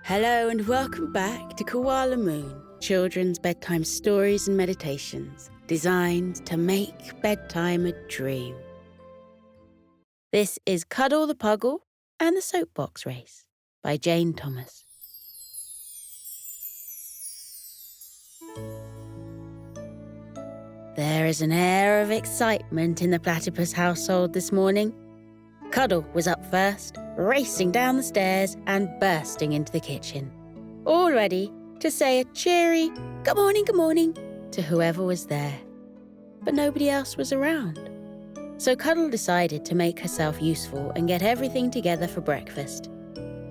Hello and welcome back to Koala Moon, children's bedtime stories and meditations designed to make bedtime a dream. This is Cuddle the Puggle and the Soapbox Race by Jane Thomas. There is an air of excitement in the platypus household this morning. Cuddle was up first, racing down the stairs and bursting into the kitchen, all ready to say a cheery good morning to whoever was there. But nobody else was around. So Cuddle decided to make herself useful and get everything together for breakfast.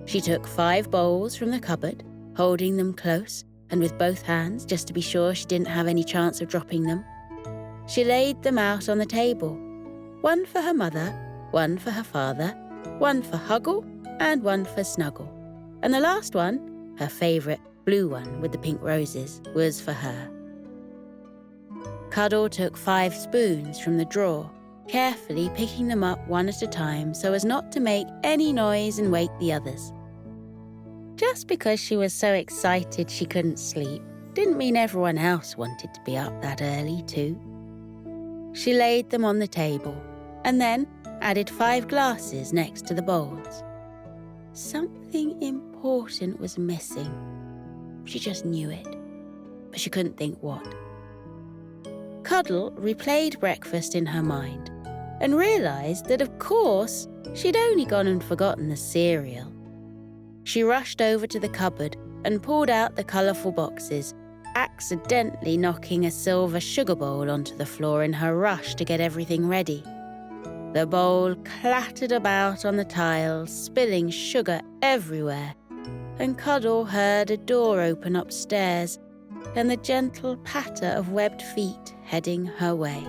She took 5 bowls from the cupboard, holding them close and with both hands just to be sure she didn't have any chance of dropping them. She laid them out on the table, one for her mother, one for her father, one for Huggle, and one for Snuggle. And the last one, her favourite blue one with the pink roses, was for her. Cuddle took 5 spoons from the drawer, carefully picking them up one at a time so as not to make any noise and wake the others. Just because she was so excited she couldn't sleep didn't mean everyone else wanted to be up that early too. She laid them on the table and then added 5 glasses next to the bowls. Something important was missing. She just knew it, but she couldn't think what. Cuddle replayed breakfast in her mind and realised that, of course, she'd only gone and forgotten the cereal. She rushed over to the cupboard and pulled out the colourful boxes, accidentally knocking a silver sugar bowl onto the floor in her rush to get everything ready. The bowl clattered about on the tiles, spilling sugar everywhere, and Cuddle heard a door open upstairs and the gentle patter of webbed feet heading her way.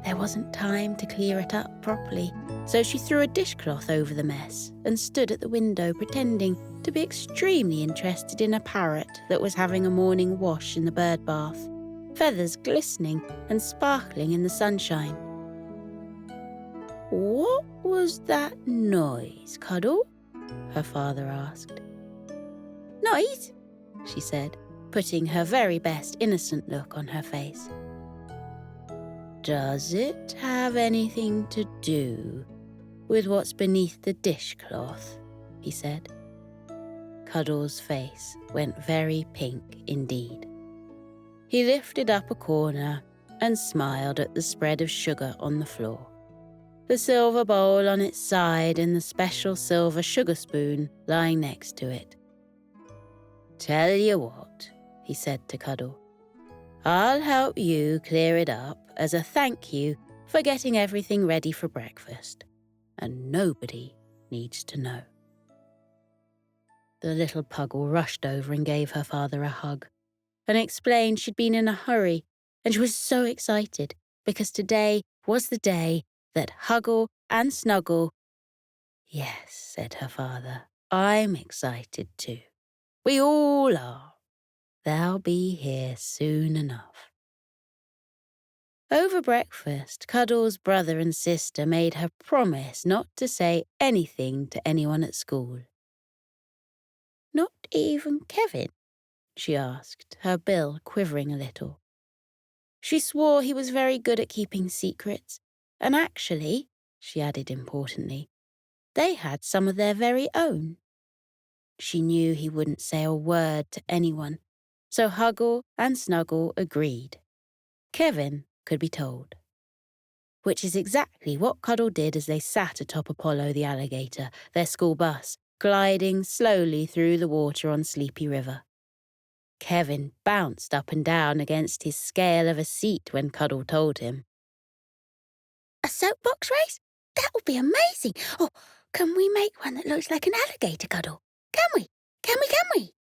There wasn't time to clear it up properly, so she threw a dishcloth over the mess and stood at the window pretending to be extremely interested in a parrot that was having a morning wash in the bird bath, feathers glistening and sparkling in the sunshine. "What was that noise, Cuddle?" her father asked. "Noise?" she said, putting her very best innocent look on her face. "Does it have anything to do with what's beneath the dishcloth?" he said. Cuddle's face went very pink indeed. He lifted up a corner and smiled at the spread of sugar on the floor, the silver bowl on its side and the special silver sugar spoon lying next to it. "Tell you what," he said to Cuddle, "I'll help you clear it up as a thank you for getting everything ready for breakfast, and nobody needs to know." The little Puggle rushed over and gave her father a hug and explained she'd been in a hurry and she was so excited because today was the day that Huggle and Snuggle— "Yes," said her father, "I'm excited too. We all are. They'll be here soon enough." Over breakfast, Cuddle's brother and sister made her promise not to say anything to anyone at school. "Not even Kevin?" she asked, her bill quivering a little. She swore he was very good at keeping secrets, and actually, she added importantly, they had some of their very own. She knew he wouldn't say a word to anyone, so Huggle and Snuggle agreed. Kevin could be told. Which is exactly what Cuddle did as they sat atop Apollo the alligator, their school bus, gliding slowly through the water on Sleepy River. Kevin bounced up and down against his scale of a seat when Cuddle told him. "A soapbox race? That would be amazing! Oh, can we make one that looks like an alligator, Cuddle? Can we? Can we?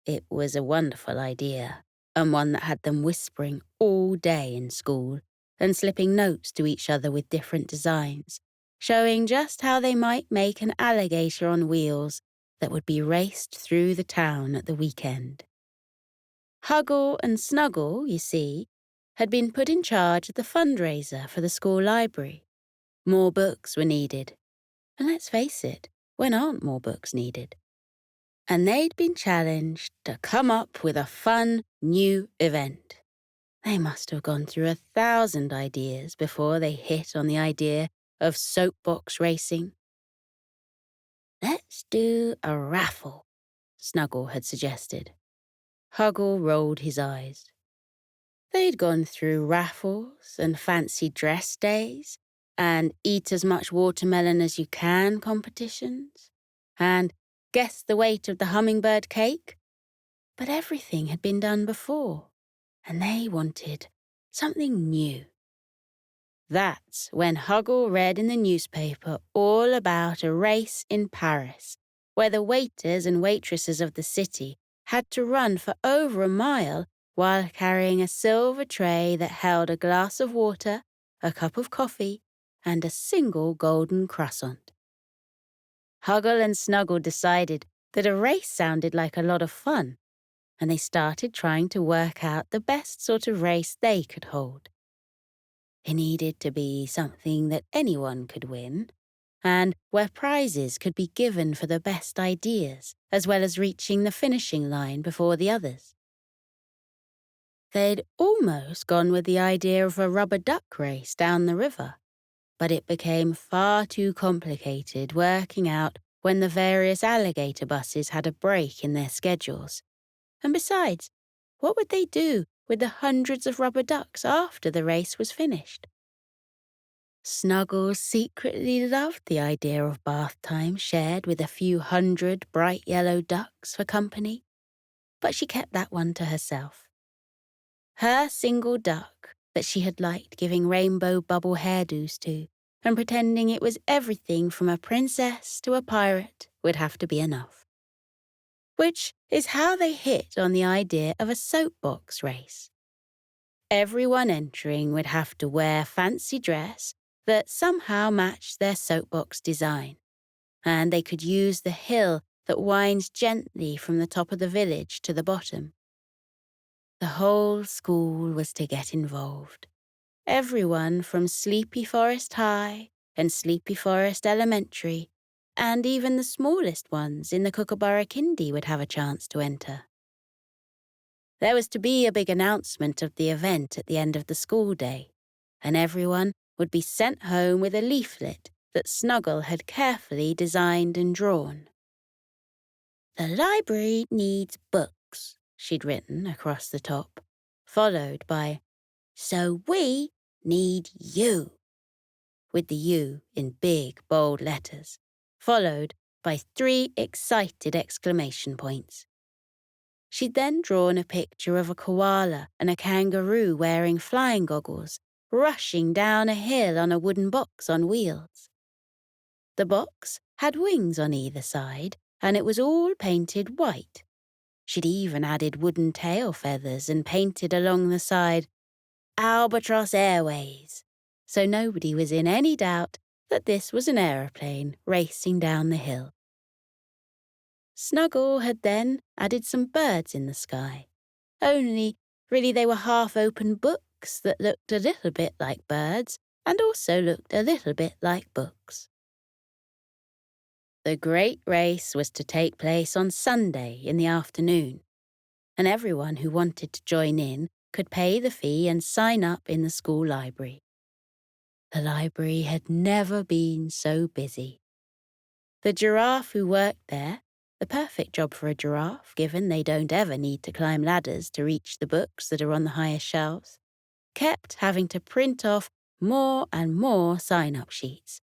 It was a wonderful idea, and one that had them whispering all day in school and slipping notes to each other with different designs, showing just how they might make an alligator on wheels that would be raced through the town at the weekend. Huggle and Snuggle, you see, had been put in charge of the fundraiser for the school library. More books were needed. And let's face it, when aren't more books needed? and they'd been challenged to come up with a fun new event. They must have gone through 1,000 ideas before they hit on the idea of soapbox racing. "Let's do a raffle," Snuggle had suggested. Huggle rolled his eyes. They'd gone through raffles and fancy dress days and eat as much watermelon as you can competitions and guess the weight of the hummingbird cake. But everything had been done before, and they wanted something new. That's when Huggle read in the newspaper all about a race in Paris, where the waiters and waitresses of the city had to run for over a mile while carrying a silver tray that held a glass of water, a cup of coffee, and a single golden croissant. Huggle and Snuggle decided that a race sounded like a lot of fun, and they started trying to work out the best sort of race they could hold. It needed to be something that anyone could win, and where prizes could be given for the best ideas, as well as reaching the finishing line before the others. They'd almost gone with the idea of a rubber duck race down the river, but it became far too complicated working out when the various alligator buses had a break in their schedules. And besides, what would they do with the hundreds of rubber ducks after the race was finished? Snuggle secretly loved the idea of bath time shared with a few hundred bright yellow ducks for company, but she kept that one to herself. Her single duck that she had liked giving rainbow bubble hairdos to and pretending it was everything from a princess to a pirate would have to be enough. Which is how they hit on the idea of a soapbox race. Everyone entering would have to wear fancy dress that somehow matched their soapbox design, and they could use the hill that winds gently from the top of the village to the bottom. The whole school was to get involved. Everyone from Sleepy Forest High and Sleepy Forest Elementary, and even the smallest ones in the Kookaburra Kindy would have a chance to enter. There was to be a big announcement of the event at the end of the school day, and everyone would be sent home with a leaflet that Snuggle had carefully designed and drawn. "The library needs books," she'd written across the top, followed by, "So we need you," with the U in big, bold letters, followed by 3 excited exclamation points. She'd then drawn a picture of a koala and a kangaroo wearing flying goggles, rushing down a hill on a wooden box on wheels. The box had wings on either side, and it was all painted white. She'd even added wooden tail feathers and painted along the side, "Albatross Airways," so nobody was in any doubt that this was an aeroplane racing down the hill. Snuggle had then added some birds in the sky, only really they were half-open books that looked a little bit like birds and also looked a little bit like books. The great race was to take place on Sunday in the afternoon, and everyone who wanted to join in could pay the fee and sign up in the school library. The library had never been so busy. The giraffe who worked there, the perfect job for a giraffe given they don't ever need to climb ladders to reach the books that are on the highest shelves, kept having to print off more and more sign-up sheets.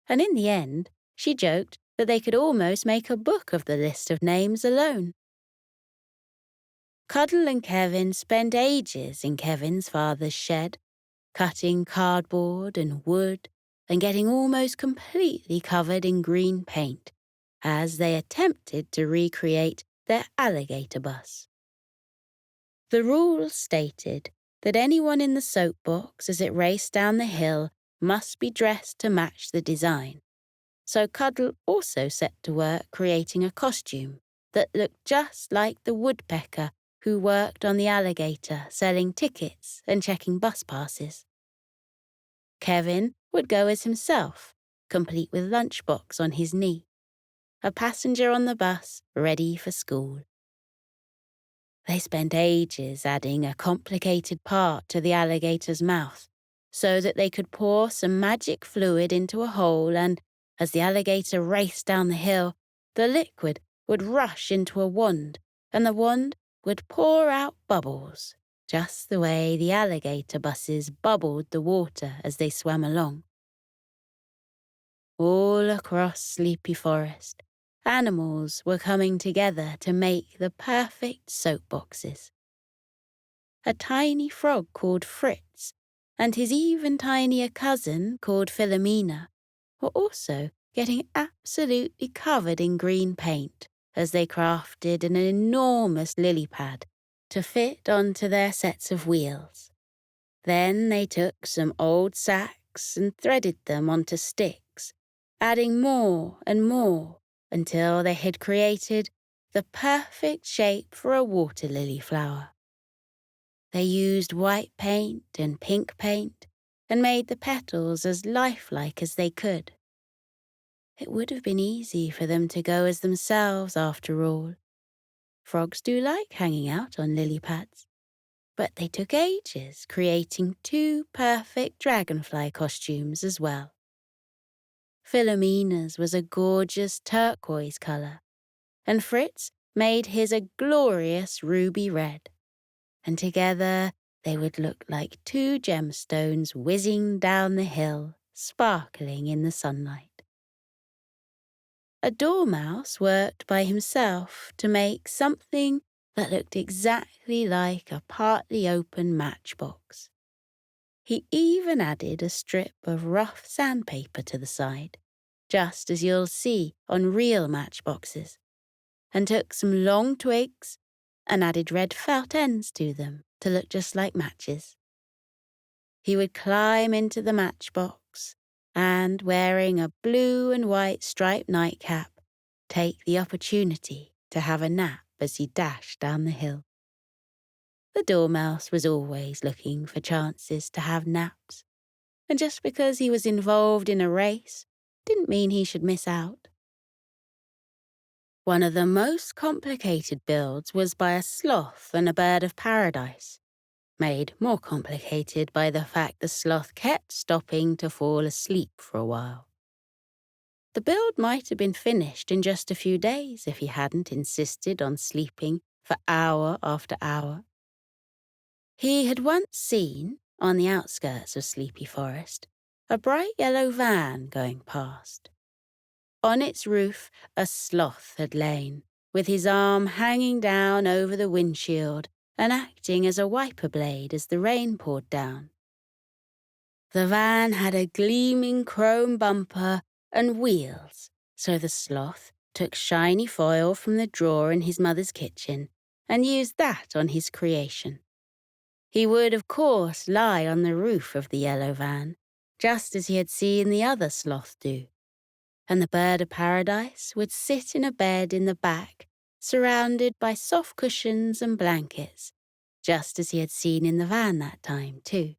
And in the end, she joked that they could almost make a book of the list of names alone. Cuddle and Kevin spent ages in Kevin's father's shed, cutting cardboard and wood and getting almost completely covered in green paint as they attempted to recreate their alligator bus. The rules stated that anyone in the soapbox as it raced down the hill must be dressed to match the design, so Cuddle also set to work creating a costume that looked just like the woodpecker who worked on the alligator selling tickets and checking bus passes. Kevin would go as himself, complete with lunchbox on his knee. a passenger on the bus ready for school. They spent ages adding a complicated part to the alligator's mouth so that they could pour some magic fluid into a hole and, as the alligator raced down the hill, the liquid would rush into a wand and the wand would pour out bubbles, just the way the alligator buses bubbled the water as they swam along. All across Sleepy Forest, animals were coming together to make the perfect soapboxes. A tiny frog called Fritz and his even tinier cousin called Philomena were also getting absolutely covered in green paint as they crafted an enormous lily pad to fit onto their sets of wheels. Then they took some old sacks and threaded them onto sticks, adding more and more until they had created the perfect shape for a water lily flower. They used white paint and pink paint and made the petals as lifelike as they could. It would have been easy for them to go as themselves after all. Frogs do like hanging out on lily pads. But they took ages creating 2 perfect dragonfly costumes as well. Philomena's was a gorgeous turquoise colour, and Fritz made his a glorious ruby red. And together they would look like 2 gemstones whizzing down the hill, sparkling in the sunlight. A dormouse worked by himself to make something that looked exactly like a partly open matchbox. He even added a strip of rough sandpaper to the side, just as you'll see on real matchboxes, and took some long twigs and added red felt ends to them to look just like matches. He would climb into the matchbox and, wearing a blue and white striped nightcap, take the opportunity to have a nap as he dashed down the hill. The dormouse was always looking for chances to have naps, and just because he was involved in a race didn't mean he should miss out. One of the most complicated builds was by a sloth and a bird of paradise, made more complicated by the fact the sloth kept stopping to fall asleep for a while. The build might have been finished in just a few days if he hadn't insisted on sleeping for hour after hour. He had once seen, on the outskirts of Sleepy Forest, a bright yellow van going past. On its roof, a sloth had lain, with his arm hanging down over the windshield and acting as a wiper blade as the rain poured down. The van had a gleaming chrome bumper and wheels, so the sloth took shiny foil from the drawer in his mother's kitchen and used that on his creation. He would, of course, lie on the roof of the yellow van, just as he had seen the other sloth do, and the bird of paradise would sit in a bed in the back, surrounded by soft cushions and blankets, just as he had seen in the van that time, too.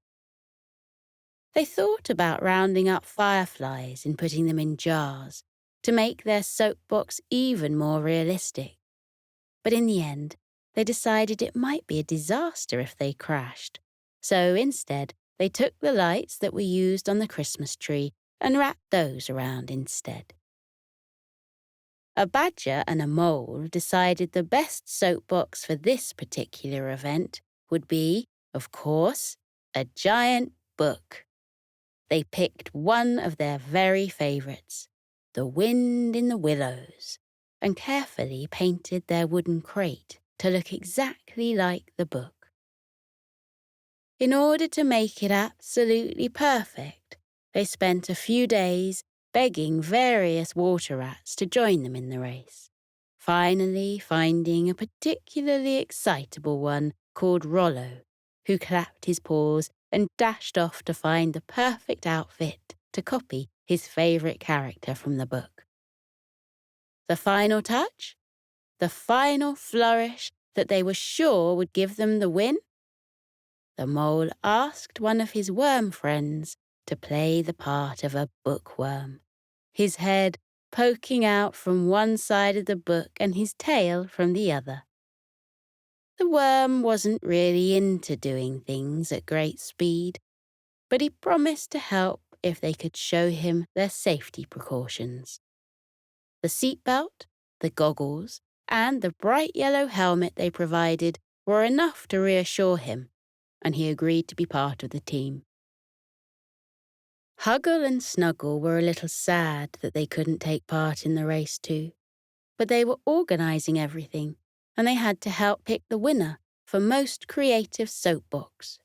They thought about rounding up fireflies and putting them in jars to make their soapbox even more realistic. But in the end, they decided it might be a disaster if they crashed. So instead, they took the lights that were used on the Christmas tree and wrapped those around instead. A badger and a mole decided the best soapbox for this particular event would be, of course, a giant book. They picked one of their very favourites, The Wind in the Willows, and carefully painted their wooden crate to look exactly like the book. In order to make it absolutely perfect, they spent a few days begging various water rats to join them in the race, finally finding a particularly excitable one called Rollo, who clapped his paws and dashed off to find the perfect outfit to copy his favourite character from the book. The final touch? The final flourish that they were sure would give them the win? The mole asked one of his worm friends to play the part of a bookworm, his head poking out from one side of the book and his tail from the other. The worm wasn't really into doing things at great speed, but he promised to help if they could show him their safety precautions. The seatbelt, the goggles, and the bright yellow helmet they provided were enough to reassure him, and he agreed to be part of the team. Huggle and Snuggle were a little sad that they couldn't take part in the race too, but they were organising everything, and they had to help pick the winner for most creative soapbox.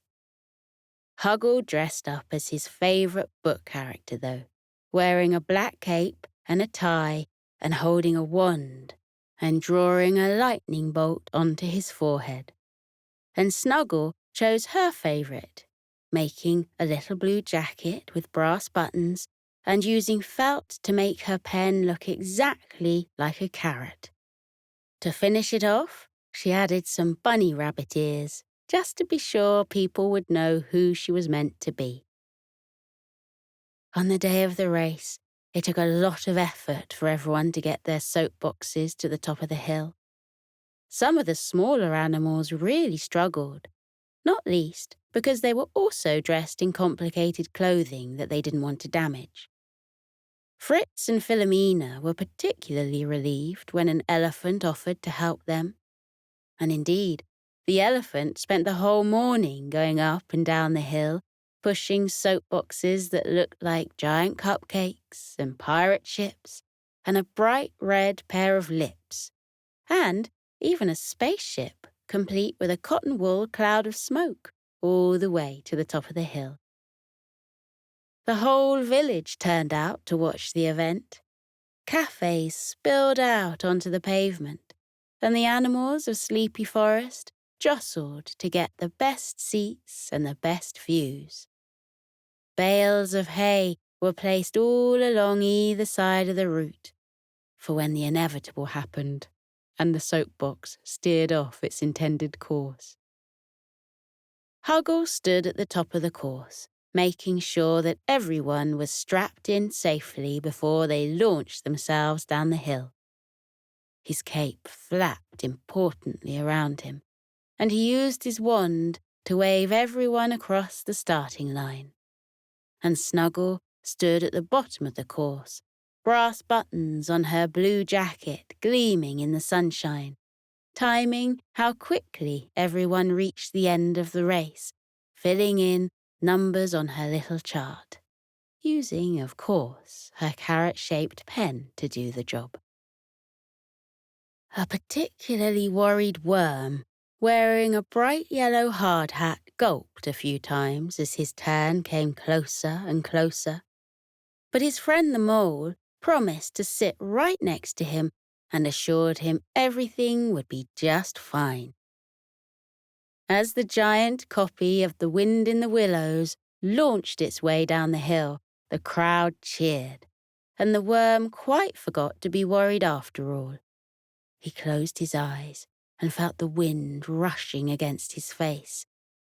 Huggle dressed up as his favourite book character though, wearing a black cape and a tie and holding a wand and drawing a lightning bolt onto his forehead. And Snuggle chose her favourite, making a little blue jacket with brass buttons and using felt to make her pen look exactly like a carrot. To finish it off, she added some bunny rabbit ears, just to be sure people would know who she was meant to be. On the day of the race, it took a lot of effort for everyone to get their soapboxes to the top of the hill. Some of the smaller animals really struggled, not least because they were also dressed in complicated clothing that they didn't want to damage. Fritz and Philomena were particularly relieved when an elephant offered to help them. And indeed, the elephant spent the whole morning going up and down the hill, pushing soapboxes that looked like giant cupcakes and pirate ships and a bright red pair of lips, and even a spaceship complete with a cotton wool cloud of smoke all the way to the top of the hill. The whole village turned out to watch the event. Cafes spilled out onto the pavement, and the animals of Sleepy Forest jostled to get the best seats and the best views. Bales of hay were placed all along either side of the route, for when the inevitable happened, and the soapbox steered off its intended course. Huggle stood at the top of the course, making sure that everyone was strapped in safely before they launched themselves down the hill. His cape flapped importantly around him, and he used his wand to wave everyone across the starting line. And Snuggle stood at the bottom of the course, brass buttons on her blue jacket gleaming in the sunshine, timing how quickly everyone reached the end of the race, filling in numbers on her little chart, using, of course, her carrot-shaped pen to do the job. A particularly worried worm, wearing a bright yellow hard hat, gulped a few times as his turn came closer and closer. But his friend the mole promised to sit right next to him and assured him everything would be just fine. As the giant copy of The Wind in the Willows launched its way down the hill, the crowd cheered, and the worm quite forgot to be worried after all. He closed his eyes and felt the wind rushing against his face,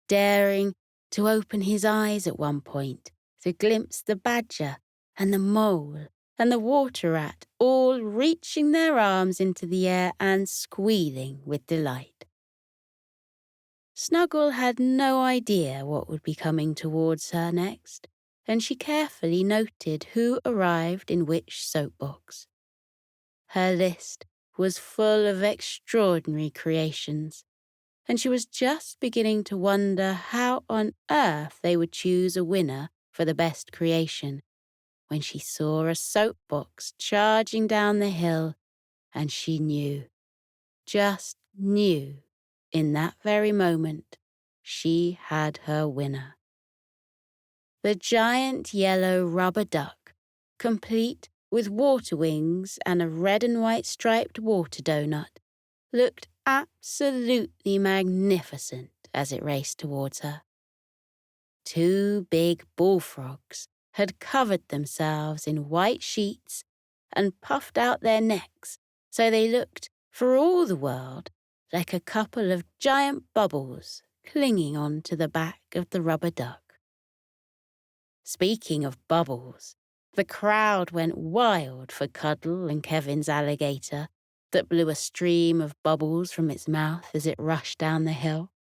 daring to open his eyes at one point to glimpse the badger and the mole and the water rat all reaching their arms into the air and squealing with delight. Snuggle had no idea what would be coming towards her next, and she carefully noted who arrived in which soapbox. Her list was full of extraordinary creations, and she was just beginning to wonder how on earth they would choose a winner for the best creation when she saw a soapbox charging down the hill, and she knew, just knew, in that very moment, she had her winner. The giant yellow rubber duck, complete with water wings and a red and white striped water donut, looked absolutely magnificent as it raced towards her. 2 big bullfrogs had covered themselves in white sheets and puffed out their necks so they looked, for all the world, like a couple of giant bubbles clinging onto the back of the rubber duck. Speaking of bubbles, The crowd went wild for Cuddle and Kevin's alligator that blew a stream of bubbles from its mouth as it rushed down the hill.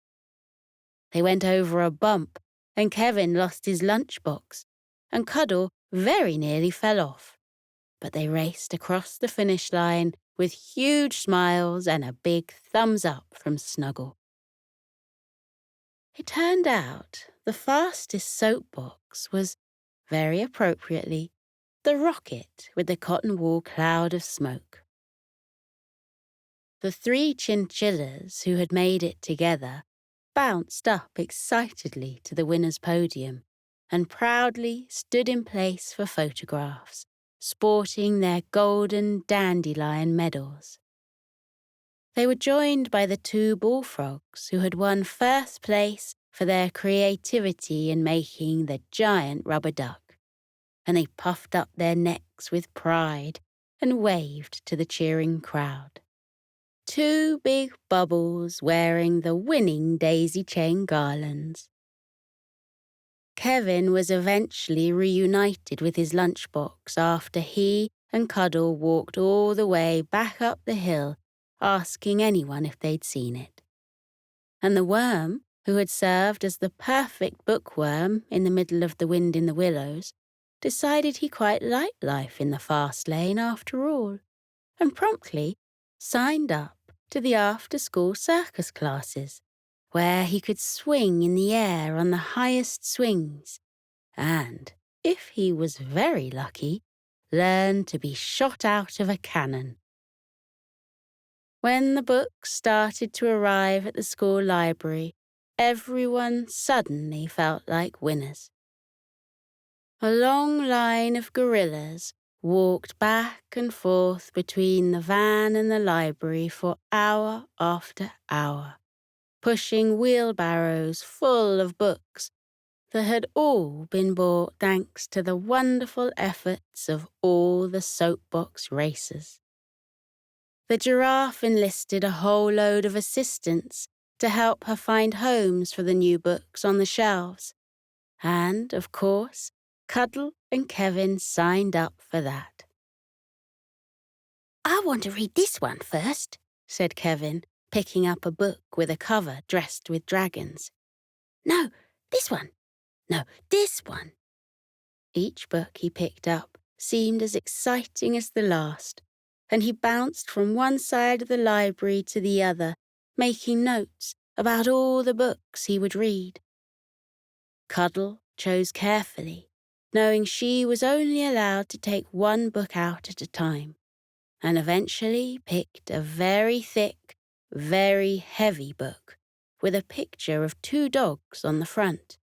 They went over a bump, and Kevin lost his lunchbox, and Cuddle very nearly fell off. But they raced across the finish line with huge smiles and a big thumbs up from Snuggle. It turned out the fastest soapbox was, very appropriately, the rocket with the cotton wool cloud of smoke. The 3 chinchillas who had made it together bounced up excitedly to the winner's podium and proudly stood in place for photographs, sporting their golden dandelion medals. They were joined by the 2 bullfrogs who had won first place for their creativity in making the giant rubber duck, and they puffed up their necks with pride and waved to the cheering crowd. 2 big bubbles wearing the winning daisy chain garlands. Kevin was eventually reunited with his lunchbox after he and Cuddle walked all the way back up the hill, asking anyone if they'd seen it. And the worm, who had served as the perfect bookworm in the middle of the wind in the willows, decided he quite liked life in the fast lane after all, and promptly signed up to the after-school circus classes, where he could swing in the air on the highest swings and, if he was very lucky, learn to be shot out of a cannon. When the books started to arrive at the school library, everyone suddenly felt like winners. A long line of gorillas walked back and forth between the van and the library for hour after hour, pushing wheelbarrows full of books that had all been bought thanks to the wonderful efforts of all the soapbox racers. The giraffe enlisted a whole load of assistants to help her find homes for the new books on the shelves, and, of course, Cuddle and Kevin signed up for that. "I want to read this one first," said Kevin, picking up a book with a cover dressed with dragons. "No, this one. No, this one." Each book he picked up seemed as exciting as the last, and he bounced from one side of the library to the other, making notes about all the books he would read. Cuddle chose carefully, knowing she was only allowed to take one book out at a time, and eventually picked a very thick, very heavy book with a picture of 2 dogs on the front.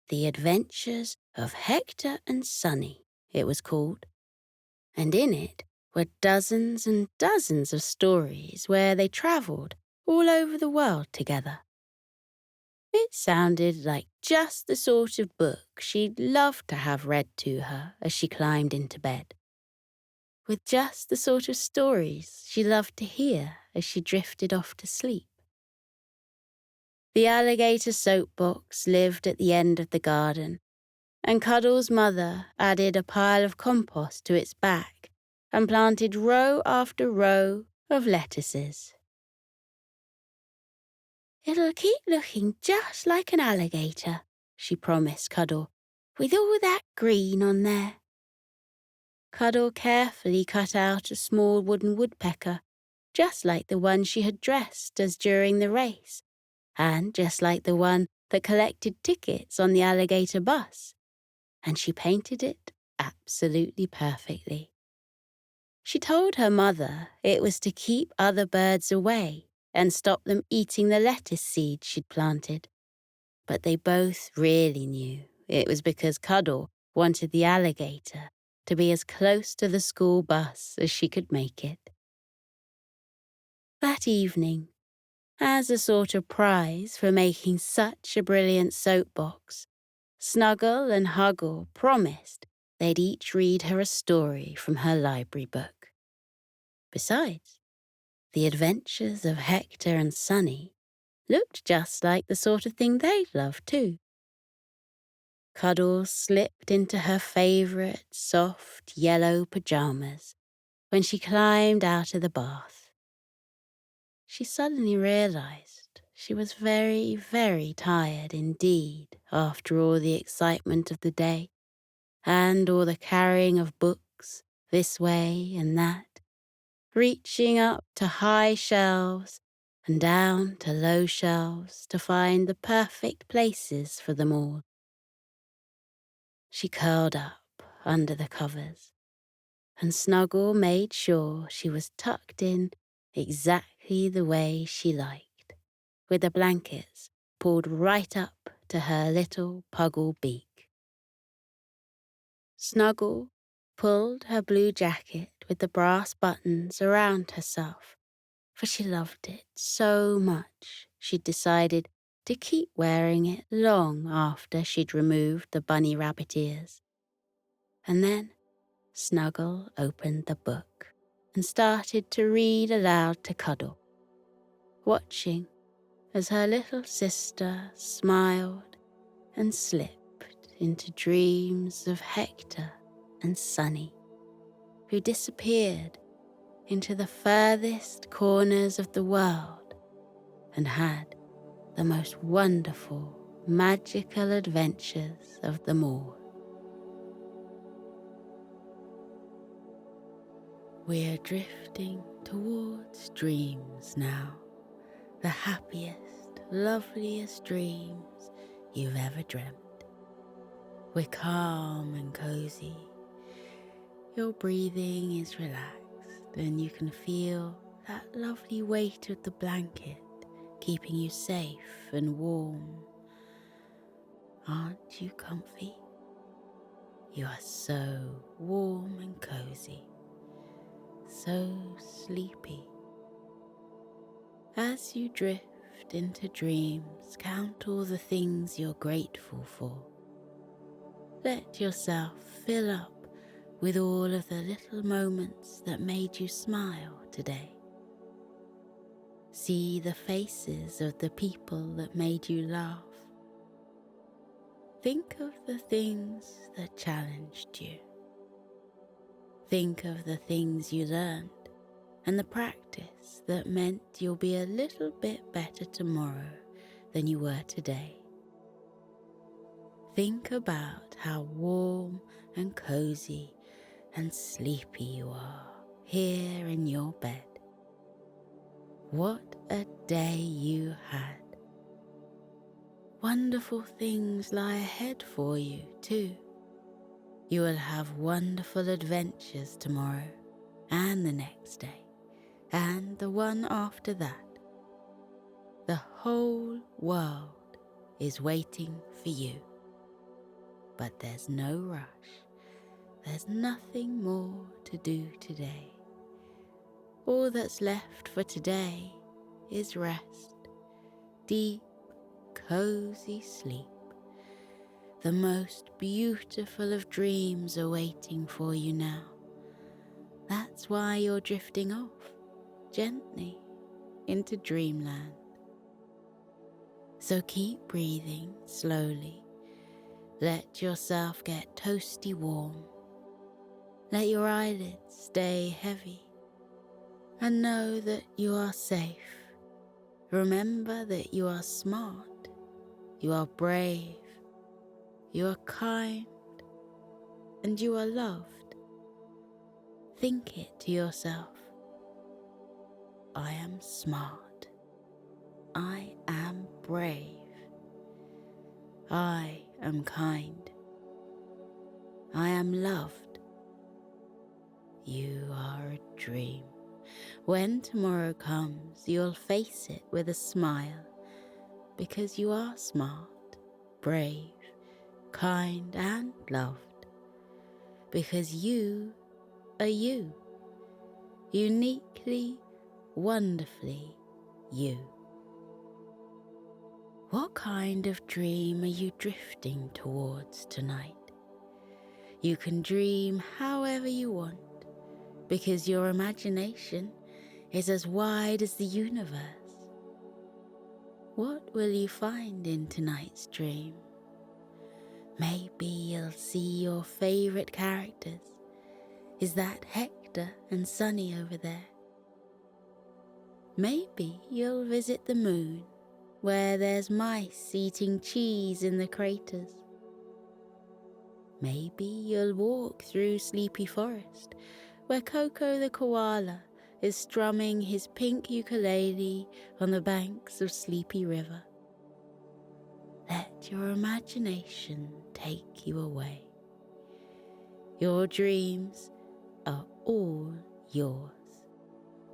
The Adventures of Hector and Sunny, it was called, and in it were dozens and dozens of stories where they travelled all over the world together. It sounded like just the sort of book she'd love to have read to her as she climbed into bed, with just the sort of stories she loved to hear as she drifted off to sleep. The alligator soapbox lived at the end of the garden, and Cuddle's mother added a pile of compost to its back and planted row after row of lettuces. "It'll keep looking just like an alligator," she promised Cuddle, "with all that green on there." Cuddle carefully cut out a small wooden woodpecker, just like the one she had dressed as during the race, and just like the one that collected tickets on the alligator bus, and she painted it absolutely perfectly. She told her mother it was to keep other birds away and stop them eating the lettuce seeds she'd planted. But they both really knew it was because Cuddle wanted the alligator to be as close to the school bus as she could make it. That evening, as a sort of prize for making such a brilliant soapbox, Snuggle and Huggle promised they'd each read her a story from her library book. Besides, The Adventures of Hector and Sunny looked just like the sort of thing they'd love too. Cuddles slipped into her favourite soft yellow pyjamas when she climbed out of the bath. She suddenly realised she was very, very tired indeed after all the excitement of the day and all the carrying of books this way and that, reaching up to high shelves and down to low shelves to find the perfect places for them all. She curled up under the covers, and Snuggle made sure she was tucked in exactly the way she liked, with the blankets pulled right up to her little puggle beak. Snuggle pulled her blue jacket with the brass buttons around herself, for she loved it so much she'd decided to keep wearing it long after she'd removed the bunny rabbit ears. And then Snuggle opened the book and started to read aloud to Cuddle, watching as her little sister smiled and slipped into dreams of Hector and Sunny, who disappeared into the furthest corners of the world and had the most wonderful, magical adventures of them all. We're drifting towards dreams now, the happiest, loveliest dreams you've ever dreamt. We're calm and cozy. Your breathing is relaxed and you can feel that lovely weight of the blanket keeping you safe and warm. Aren't you comfy? You are so warm and cozy, so sleepy. As you drift into dreams, count all the things you're grateful for. Let yourself fill up with all of the little moments that made you smile today. See the faces of the people that made you laugh. Think of the things that challenged you. Think of the things you learned and the practice that meant you'll be a little bit better tomorrow than you were today. Think about how warm and cozy and sleepy you are here in your bed. What a day you had. Wonderful things lie ahead for you too. You will have wonderful adventures tomorrow and the next day and the one after that. The whole world is waiting for you. But there's no rush. There's nothing more to do today. All that's left for today is rest, deep, cozy sleep. The most beautiful of dreams are waiting for you now. That's why you're drifting off, gently, into dreamland. So keep breathing slowly. Let yourself get toasty warm. Let your eyelids stay heavy. And know that you are safe. Remember that you are smart. You are brave. You are kind. And you are loved. Think it to yourself. I am smart. I am brave. I am kind. I am loved. You are a dream. When tomorrow comes, you'll face it with a smile, because you are smart, brave, kind and loved. Because you are you, uniquely, wonderfully you. What kind of dream are you drifting towards tonight? You can dream however you want, because your imagination is as wide as the universe. What will you find in tonight's dream? Maybe you'll see your favourite characters. Is that Hector and Sunny over there? Maybe you'll visit the moon, where there's mice eating cheese in the craters. Maybe you'll walk through Sleepy Forest, where Coco the koala is strumming his pink ukulele on the banks of Sleepy River. Let your imagination take you away. Your dreams are all yours,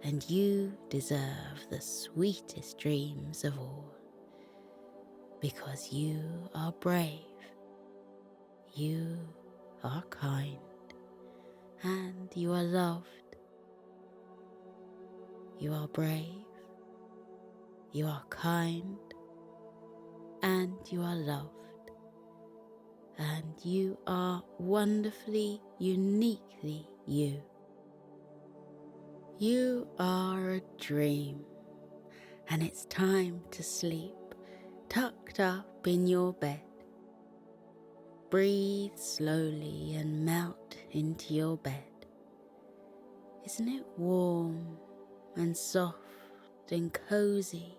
and you deserve the sweetest dreams of all, because you are brave, you are kind, and you are loved. You are brave, you are kind, and you are loved, and you are wonderfully, uniquely you. You are a dream, and it's time to sleep, tucked up in your bed. Breathe slowly and melt into your bed. Isn't it warm and soft and cozy?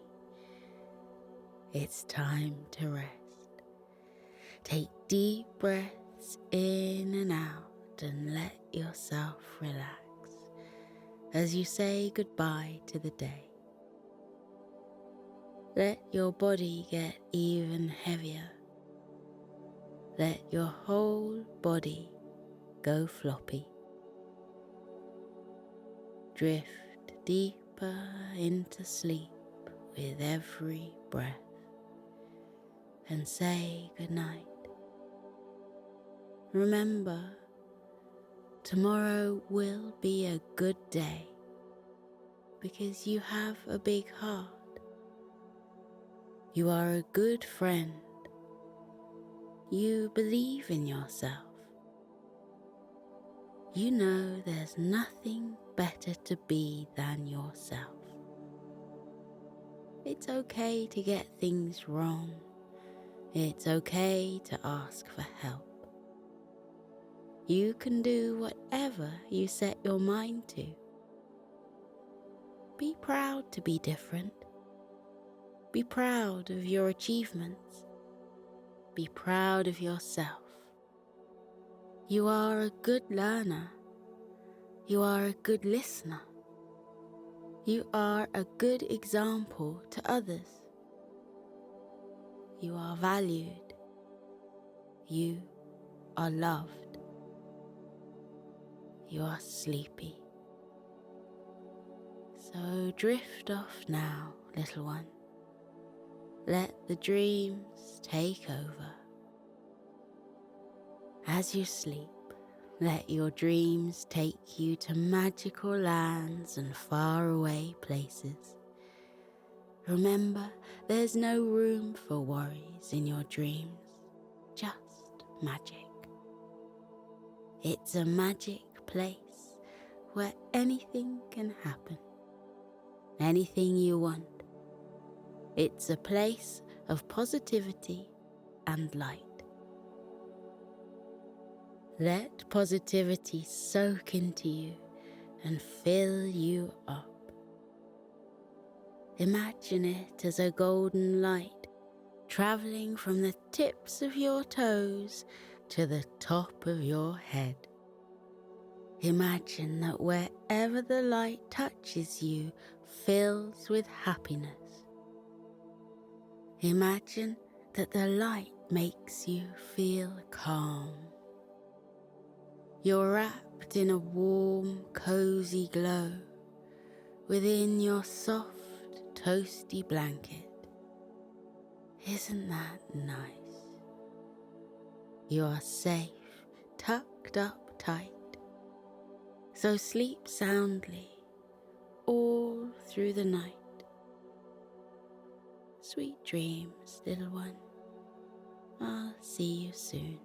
It's time to rest. Take deep breaths in and out and let yourself relax as you say goodbye to the day. Let your body get even heavier. Let your whole body go floppy. Drift deeper into sleep with every breath and say goodnight. Remember, tomorrow will be a good day because you have a big heart. You are a good friend. You believe in yourself. You know there's nothing better to be than yourself. It's okay to get things wrong. It's okay to ask for help. You can do whatever you set your mind to. Be proud to be different. Be proud of your achievements. Be proud of yourself. You are a good learner. You are a good listener. You are a good example to others. You are valued. You are loved. You are sleepy. So drift off now, little one. Let the dreams take over. As you sleep, let your dreams take you to magical lands and faraway places. Remember, there's no room for worries in your dreams, just magic. It's a magic place where anything can happen, anything you want. It's a place of positivity and light. Let positivity soak into you and fill you up. Imagine it as a golden light traveling from the tips of your toes to the top of your head. Imagine that wherever the light touches you fills with happiness. Imagine that the light makes you feel calm. You're wrapped in a warm, cozy glow within your soft, toasty blanket. Isn't that nice? You are safe, tucked up tight. So sleep soundly all through the night. Sweet dreams, little one. I'll see you soon.